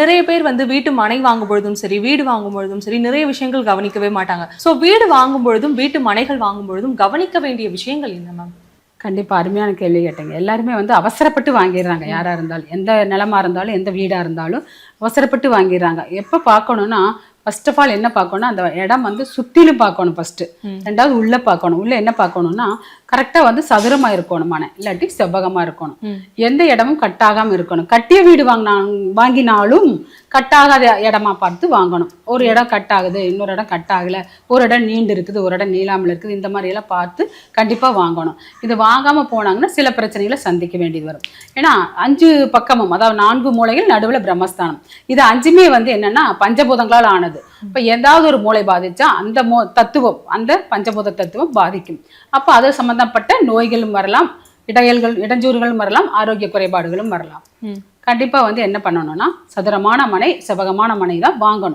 நிறைய பேர் வந்து வீட்டு மனை வாங்கும் பொழுதும் சரி, வீடு வாங்கும் பொழுதும் சரி, நிறைய விஷயங்கள் கவனிக்கவே மாட்டாங்க. சோ வீடு வாங்கும் பொழுதும் வீட்டு மனைகள் வாங்கும் பொழுதும் கவனிக்க வேண்டிய விஷயங்கள் என்ன மேம்? கண்டிப்பா அருமையான கேள்வி கேட்டீங்க. எல்லாருமே வந்து அவசரப்பட்டு வாங்கிடுறாங்க. யாரா இருந்தாலும், எந்த நிலமா இருந்தாலும், எந்த வீடா இருந்தாலும் அவசரப்பட்டு வாங்கிடுறாங்க. எப்ப பார்க்கணும்னா, ஃபர்ஸ்ட் ஆஃப் ஆல் என்ன பார்க்கணும், அந்த இடம் வந்து சுத்திலும் பார்க்கணும் ஃபர்ஸ்ட். ரெண்டாவது உள்ள பார்க்கணும். உள்ள என்ன பார்க்கணும்னா, கரெக்டா வந்து சதுரமா இருக்கணும் மனை, இல்லாட்டி செவ்வகமா இருக்கணும். எந்த இடமும் கட்டாகாம இருக்கணும். கட்டிய வீடு வாங்கினாலும் கட்டாகாத இடமா பார்த்து வாங்கணும். ஒரு இடம் கட் ஆகுது, இன்னொரு இடம் கட் ஆகல, ஒரு இடம் நீண்டு இருக்குது, ஒரு இடம் நீளாமல் இருக்குது, இந்த மாதிரி எல்லாம் பார்த்து கண்டிப்பா வாங்கணும். இது வாங்காம போனாங்கன்னா சில பிரச்சனைகளை சந்திக்க வேண்டியது வரும். ஏன்னா 5 பக்கமும், அதாவது 4 மூலைகள் நடுவில் பிரம்மஸ்தானம். இது 5மே வந்து என்னன்னா பஞ்சபூதங்களால் ஆனது. இப்ப ஏதாவது ஒரு மூளை பாதிச்சா அந்த தத்துவம், அந்த பஞ்சபூத தத்துவம் பாதிக்கும். அப்ப அது சம்பந்தப்பட்ட நோய்களும் வரலாம், இடைஞ்சூறுகளும் வரலாம், ஆரோக்கிய குறைபாடுகளும் வரலாம். கண்டிப்பா வந்து என்ன பண்ணணும்னா, சதுரமான மனை, செவ்வகமான மனை தான் வாங்கணும்.